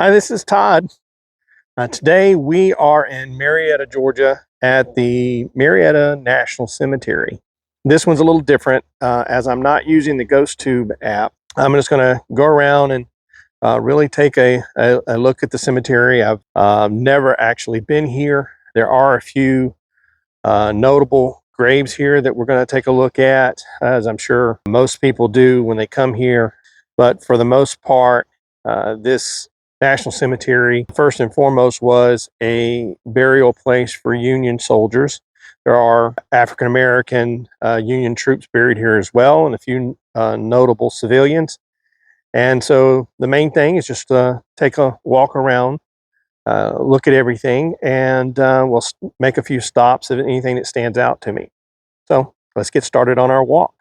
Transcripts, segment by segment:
Hi, this is Todd. Today we are in Marietta, Georgia at the Marietta National Cemetery. This one's a little different as I'm not using the Ghost Tube app. I'm just going to go around and really take a look at the cemetery. I've never actually been here. There are a few notable graves here that we're going to take a look at, as I'm sure most people do when they come here. But for the most part, this National Cemetery, first and foremost, was a burial place for Union soldiers. There are African American Union troops buried here as well, and a few notable civilians. And so the main thing is just take a walk around, look at everything, and we'll make a few stops of anything that stands out to me. So let's get started on our walk.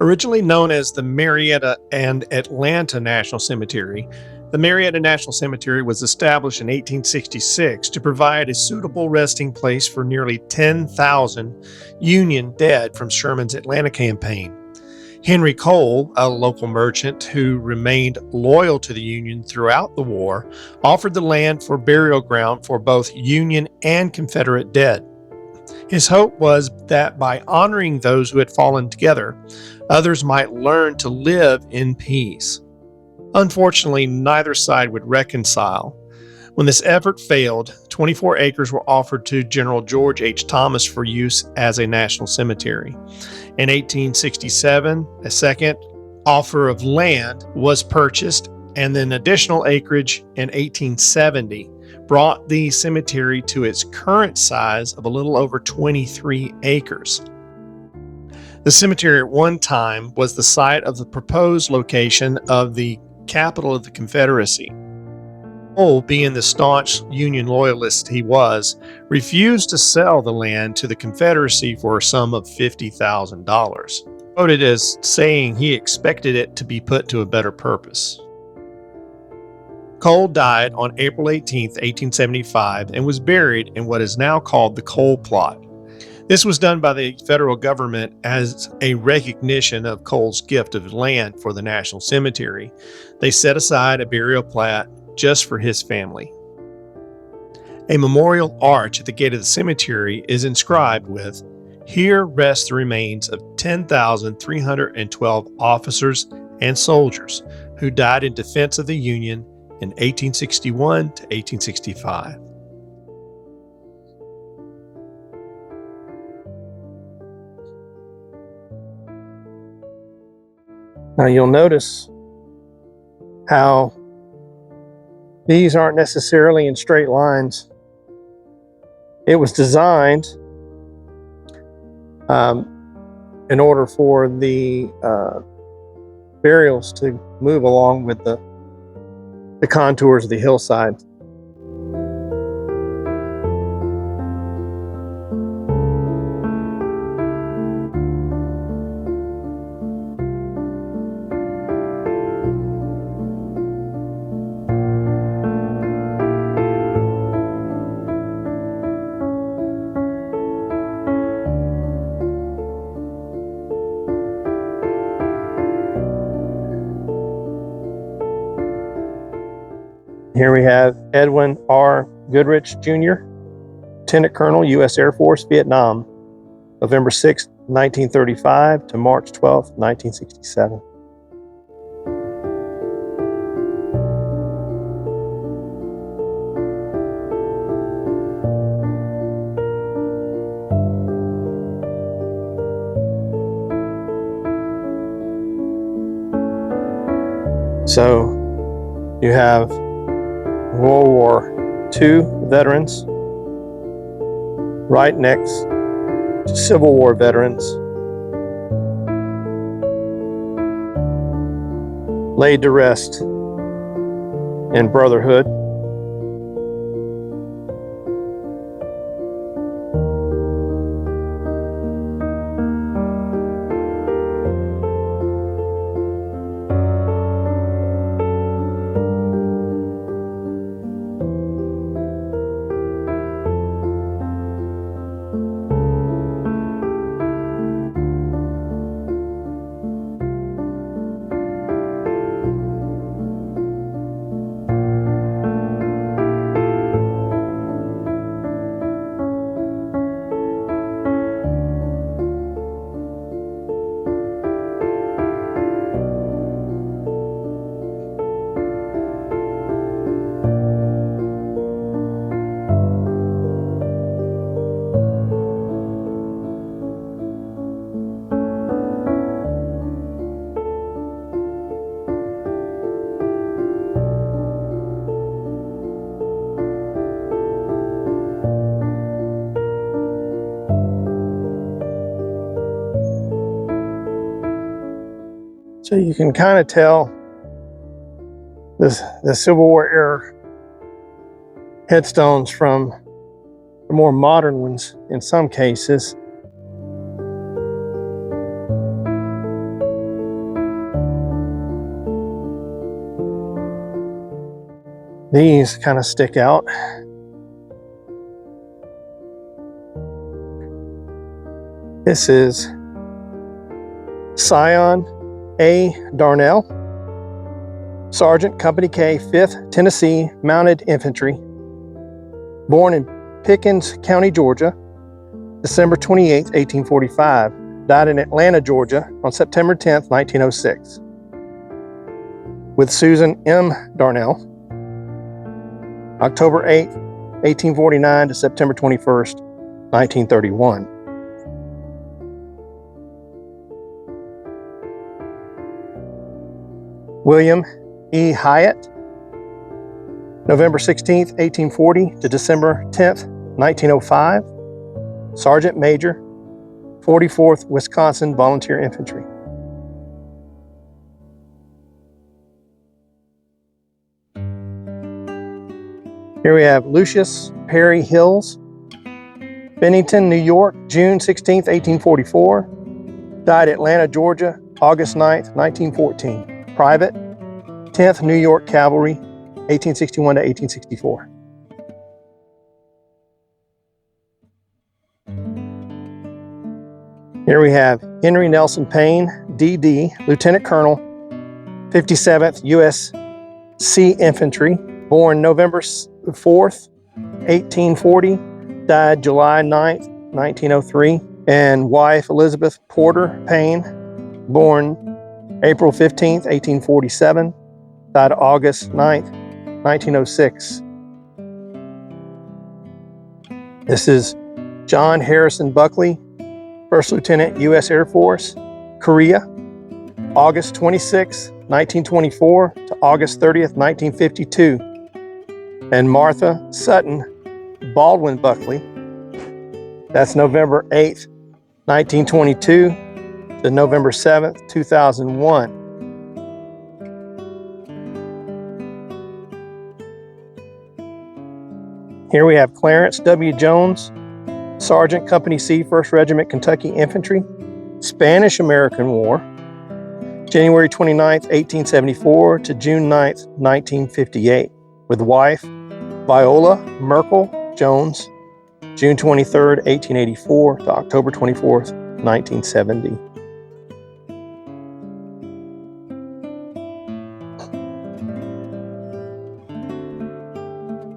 Originally known as the Marietta and Atlanta National Cemetery, the Marietta National Cemetery was established in 1866 to provide a suitable resting place for nearly 10,000 Union dead from Sherman's Atlanta campaign. Henry Cole, a local merchant who remained loyal to the Union throughout the war, offered the land for burial ground for both Union and Confederate dead. His hope was that by honoring those who had fallen together, others might learn to live in peace. Unfortunately, neither side would reconcile. When this effort failed, 24 acres were offered to General George H. Thomas for use as a national cemetery. In 1867, a second offer of land was purchased, and then additional acreage in 1870 brought the cemetery to its current size of a little over 23 acres. The cemetery at one time was the site of the proposed location of the capital of the Confederacy. Cole, being the staunch Union loyalist he was, refused to sell the land to the Confederacy for a sum of $50,000, quoted as saying he expected it to be put to a better purpose. Cole died on April 18, 1875, and was buried in what is now called the Cole Plot. This was done by the federal government as a recognition of Cole's gift of land for the National Cemetery. They set aside a burial plot just for his family. A memorial arch at the gate of the cemetery is inscribed with, "Here rest the remains of 10,312 officers and soldiers who died in defense of the Union in 1861 to 1865. Now you'll notice how these aren't necessarily in straight lines. It was designed in order for the burials to move along with the contours of the hillside. Here we have Edwin R. Goodrich, Jr., Lieutenant Colonel, U.S. Air Force, Vietnam, November 6, 1935 to March 12, 1967. So you have World War II veterans right next to Civil War veterans laid to rest in brotherhood. So you can kind of tell the Civil War era headstones from the more modern ones in some cases. These kind of stick out. This is Sion A. Darnell, Sergeant, Company K, 5th Tennessee Mounted Infantry, born in Pickens County, Georgia, December 28, 1845, died in Atlanta, Georgia on September 10, 1906, with Susan M. Darnell, October 8, 1849 to September 21, 1931. William E. Hyatt, November 16, 1840 to December 10, 1905, Sergeant Major, 44th Wisconsin Volunteer Infantry. Here we have Lucius Perry Hills, Bennington, New York, June 16, 1844, died Atlanta, Georgia, August 9, 1914. Private, 10th New York Cavalry, 1861 to 1864. Here we have Henry Nelson Payne, D.D., Lieutenant Colonel, 57th U.S. Sea Infantry, born November 4th, 1840, died July 9th, 1903, and wife Elizabeth Porter Payne, born April 15th, 1847, died August 9th, 1906. This is John Harrison Buckley, First Lieutenant, U.S. Air Force, Korea, August 26, 1924 to August 30th, 1952. And Martha Sutton Baldwin Buckley, that's November 8th, 1922 to November 7th, 2001. Here we have Clarence W. Jones, Sergeant, Company C, 1st Regiment, Kentucky Infantry, Spanish-American War, January 29th, 1874 to June 9th, 1958, with wife Viola Merkel Jones, June 23rd, 1884 to October 24th, 1970.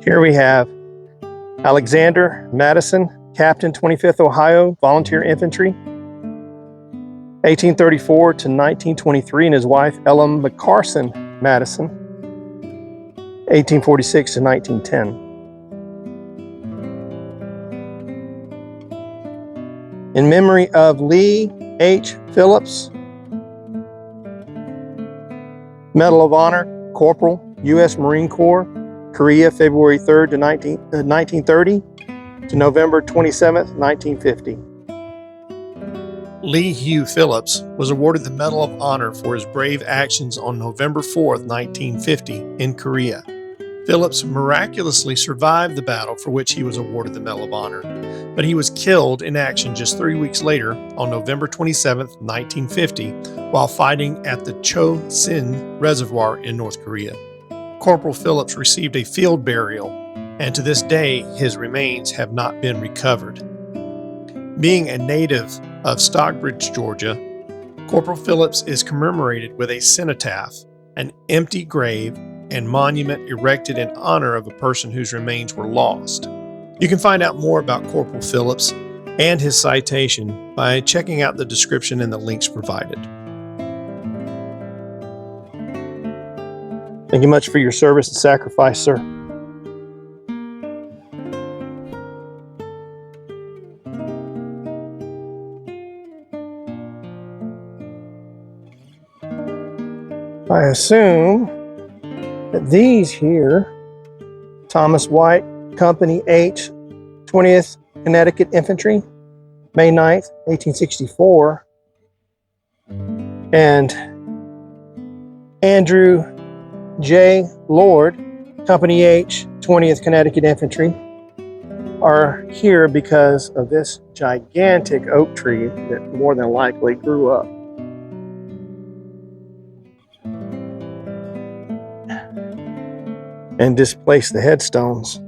Here we have Alexander Madison, Captain, 25th Ohio Volunteer Infantry, 1834 to 1923, and his wife Ella McCarson Madison, 1846 to 1910. In memory of Lee H. Phillips, Medal of Honor, Corporal, U.S. Marine Corps, Korea, February 3rd to 1930 to November 27th, 1950. Lee Hugh Phillips was awarded the Medal of Honor for his brave actions on November 4th, 1950 in Korea. Phillips miraculously survived the battle for which he was awarded the Medal of Honor, but he was killed in action just 3 weeks later on November 27, 1950, while fighting at the Chosin Reservoir in North Korea. Corporal Phillips received a field burial, and to this day his remains have not been recovered. Being a native of Stockbridge, Georgia, Corporal Phillips is commemorated with a cenotaph, an empty grave, and monument erected in honor of a person whose remains were lost. You can find out more about Corporal Phillips and his citation by checking out the description and the links provided. Thank you much for your service and sacrifice, sir. I assume that these here, Thomas White, Company H, 20th Connecticut Infantry, May 9th, 1864, and Andrew J. Lord, Company H, 20th Connecticut Infantry, are here because of this gigantic oak tree that more than likely grew up. And displaced the headstones.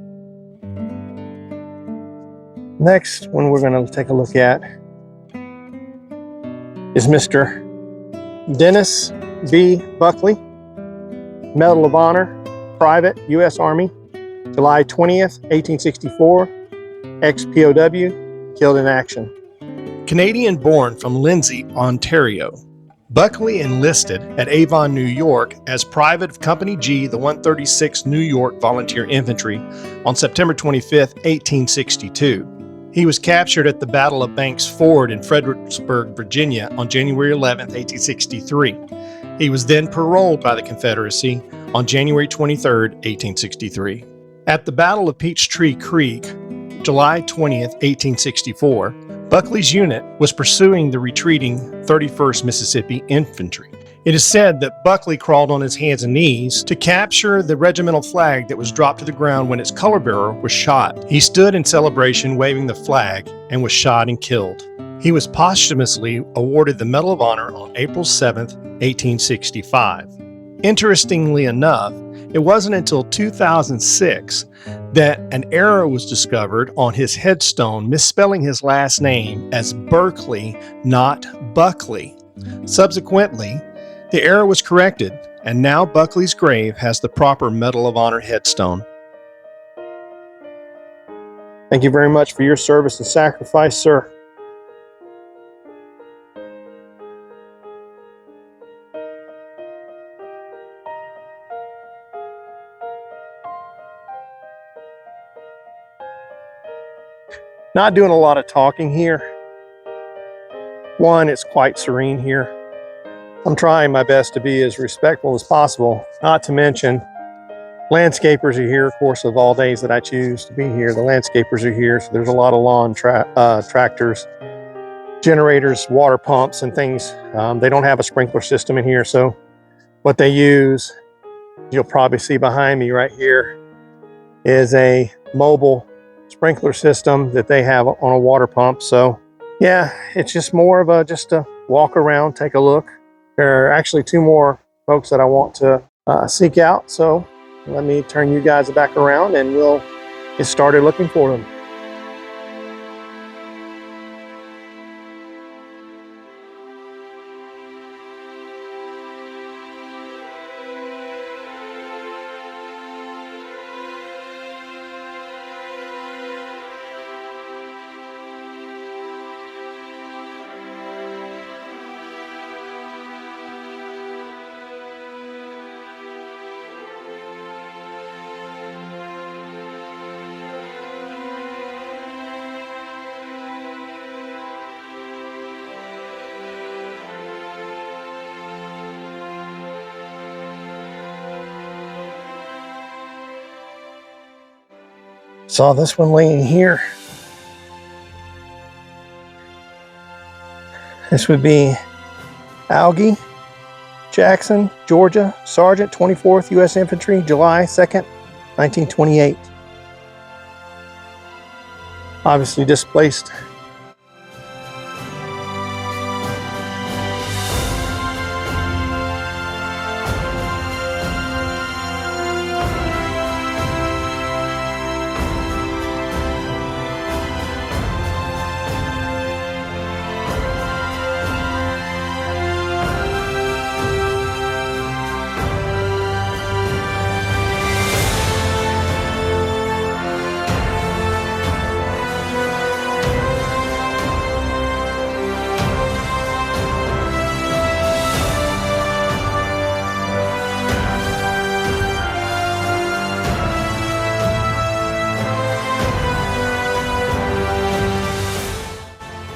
Next one we're going to take a look at is Mr. Dennis B. Buckley, Medal of Honor, Private, U.S. Army, July 20th, 1864, ex-POW, killed in action. Canadian born from Lindsay, Ontario, Buckley enlisted at Avon, New York as Private of Company G, the 136th New York Volunteer Infantry on September 25, 1862. He was captured at the Battle of Banks Ford in Fredericksburg, Virginia on January 11, 1863. He was then paroled by the Confederacy on January 23, 1863. At the Battle of Peachtree Creek, July 20, 1864, Buckley's unit was pursuing the retreating 31st Mississippi Infantry. It is said that Buckley crawled on his hands and knees to capture the regimental flag that was dropped to the ground when its color bearer was shot. He stood in celebration waving the flag and was shot and killed. He was posthumously awarded the Medal of Honor on April 7, 1865. Interestingly enough, it wasn't until 2006 that an error was discovered on his headstone, misspelling his last name as Berkeley, not Buckley. Subsequently, the error was corrected, and now Buckley's grave has the proper Medal of Honor headstone. Thank you very much for your service and sacrifice, sir. Not doing a lot of talking here. One, it's quite serene here. I'm trying my best to be as respectful as possible, not to mention landscapers are here, of course, of all days that I choose to be here. The landscapers are here, so there's a lot of lawn tractors, generators, water pumps, and things. They don't have a sprinkler system in here, so what they use, you'll probably see behind me right here, is a mobile sprinkler system that they have on a water pump. So yeah, it's just more of just a walk around, take a look. There are actually two more folks that I want to seek out. So let me turn you guys back around and we'll get started looking for them. Saw this one laying here. This would be Algie Jackson, Georgia, Sergeant, 24th U.S. Infantry, July 2nd, 1928. Obviously displaced.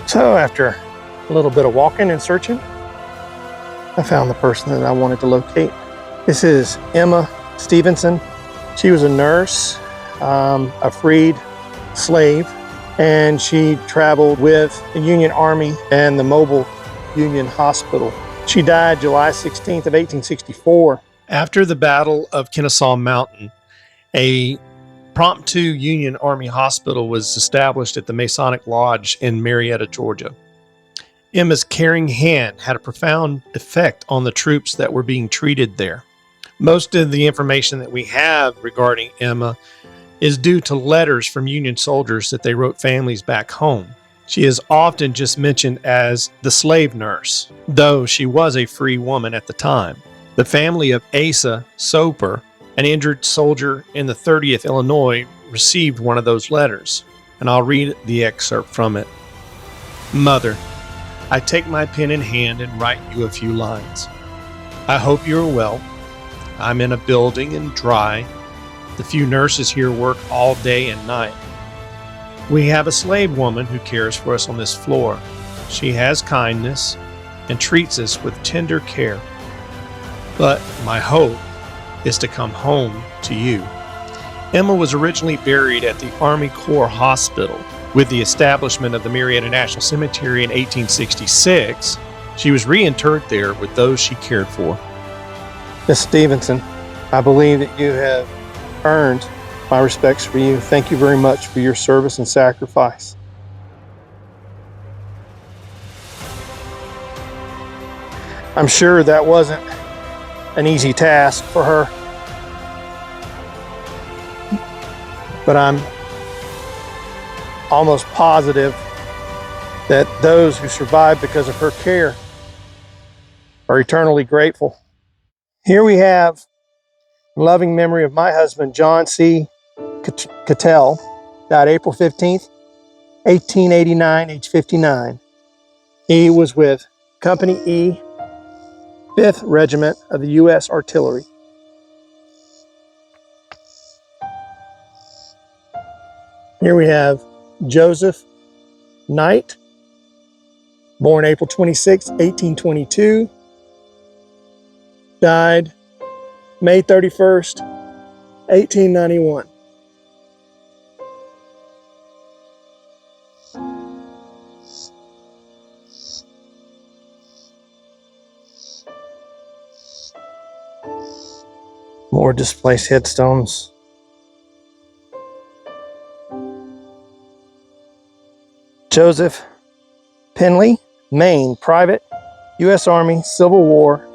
So after a little bit of walking and searching, I found the person that I wanted to locate. This is Emma Stephenson. She was a nurse, a freed slave, and she traveled with the Union Army and the Mobile Union Hospital. She died July 16th of 1864. After the Battle of Kennesaw Mountain, a Promptu Union Army hospital was established at the Masonic Lodge in Marietta, Georgia. Emma's caring hand had a profound effect on the troops that were being treated there. Most of the information that we have regarding Emma is due to letters from Union soldiers that they wrote families back home. She is often just mentioned as the slave nurse, though she was a free woman at the time. The family of Asa Soper, an injured soldier in the 30th Illinois, received one of those letters, and I'll read the excerpt from it. Mother, I take my pen in hand and write you a few lines. I hope you are well. I'm in a building and dry. The few nurses here work all day and night. We have a slave woman who cares for us on this floor. She has kindness and treats us with tender care. But my hope is to come home to you. Emma was originally buried at the Army Corps Hospital. With the establishment of the Marietta National Cemetery in 1866, she was reinterred there with those she cared for. Miss Stephenson, I believe that you have earned my respects for you. Thank you very much for your service and sacrifice. I'm sure that wasn't an easy task for her, but I'm almost positive that those who survived because of her care are eternally grateful. Here we have loving memory of my husband, John C. Cattell, died April 15th, 1889, age 59. He was with Company E, 5th Regiment of the U.S. Artillery. Here we have Joseph Knight, born April 26, 1822, died May 31st, 1891. More displaced headstones. Joseph Penley, Maine, Private, U.S. Army, Civil War,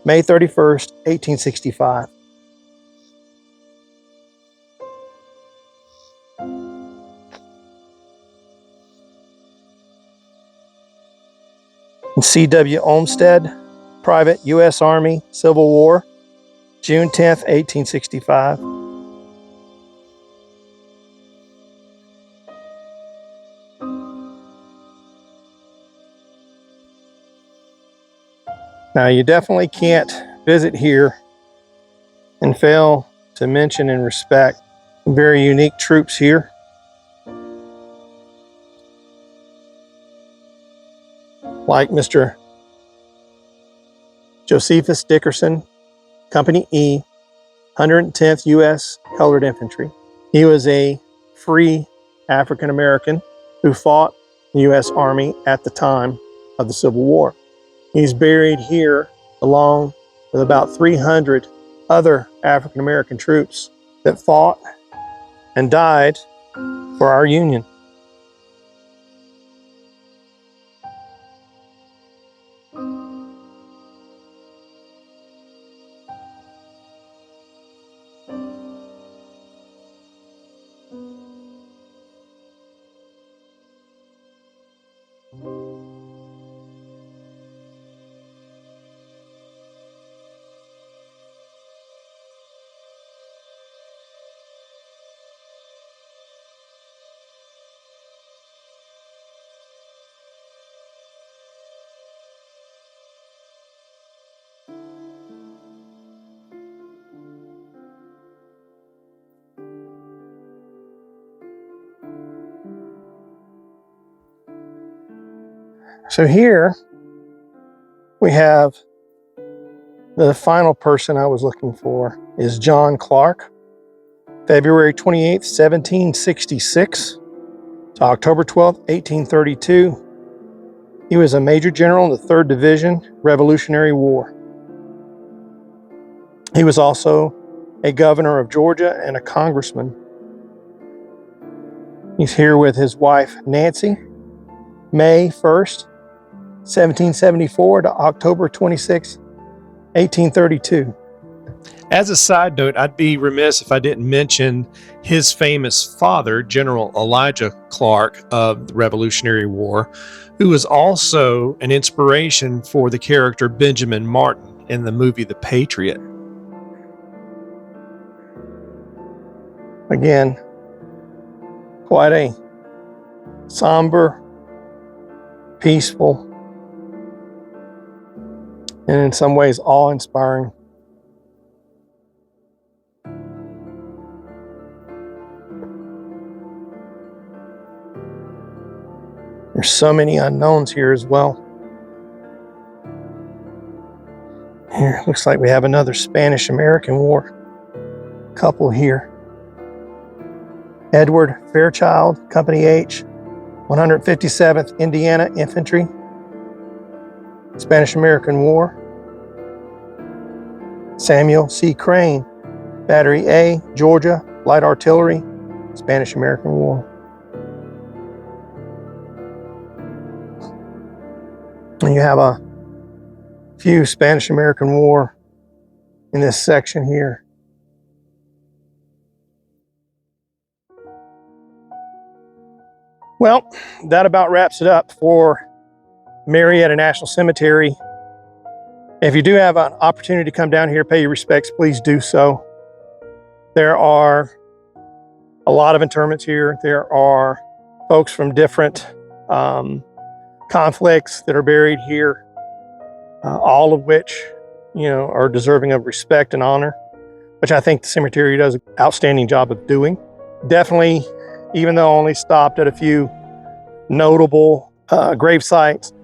May 31st, 1865. C.W. Olmsted, Private, U.S. Army, Civil War, June 10th, 1865. Now, you definitely can't visit here and fail to mention and respect some very unique troops here. Like Mr. Josephus Dickerson, Company E, 110th U.S. Colored Infantry. He was a free African American who fought the U.S. Army at the time of the Civil War. He's buried here along with about 300 other African American troops that fought and died for our Union. So here we have the final person I was looking for is John Clark, February 28th, 1766 to October 12th, 1832. He was a Major General in the 3rd Division Revolutionary War. He was also a governor of Georgia and a congressman. He's here with his wife, Nancy, May 1st, 1774 to October 26, 1832. As a side note, I'd be remiss if I didn't mention his famous father, General Elijah Clark of the Revolutionary War, who was also an inspiration for the character Benjamin Martin in the movie The Patriot. Again, quite a somber, peaceful, and in some ways awe-inspiring. There's so many unknowns here as well. Here, looks like we have another Spanish-American War couple here. Edward Fairchild, Company H, 157th Indiana Infantry, Spanish-American War. Samuel C. Crane, Battery A, Georgia, Light Artillery, Spanish-American War. And you have a few Spanish-American War in this section here. Well, that about wraps it up for Marietta National Cemetery. If you do have an opportunity to come down here, pay your respects, please do so. There are a lot of interments here. There are folks from different conflicts that are buried here, all of which, are deserving of respect and honor, which I think the cemetery does an outstanding job of doing. Definitely, even though I only stopped at a few notable grave sites,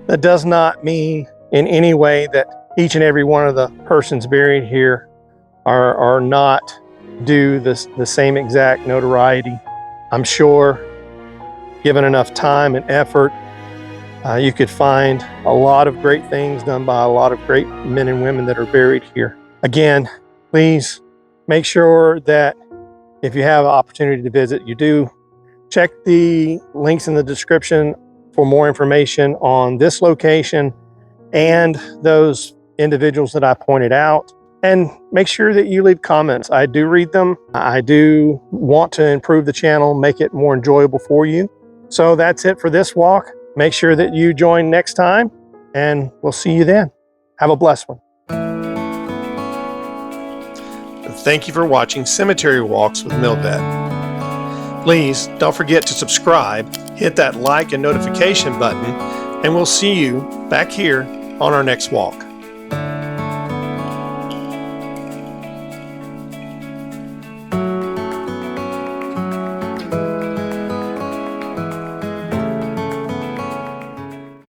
that does not mean in any way that each and every one of the persons buried here are not due the same exact notoriety. I'm sure, given enough time and effort, you could find a lot of great things done by a lot of great men and women that are buried here. Again, please make sure that if you have an opportunity to visit, you do check the links in the description for more information on this location and those individuals that I pointed out. And make sure that you leave comments. I do read them. I do want to improve the channel, make it more enjoyable for you. So that's it for this walk. Make sure that you join next time, and we'll see you then. Have a blessed one. Thank you for watching Cemetery Walks with Milvet. Please don't forget to subscribe, hit that like and notification button, and we'll see you back here on our next walk.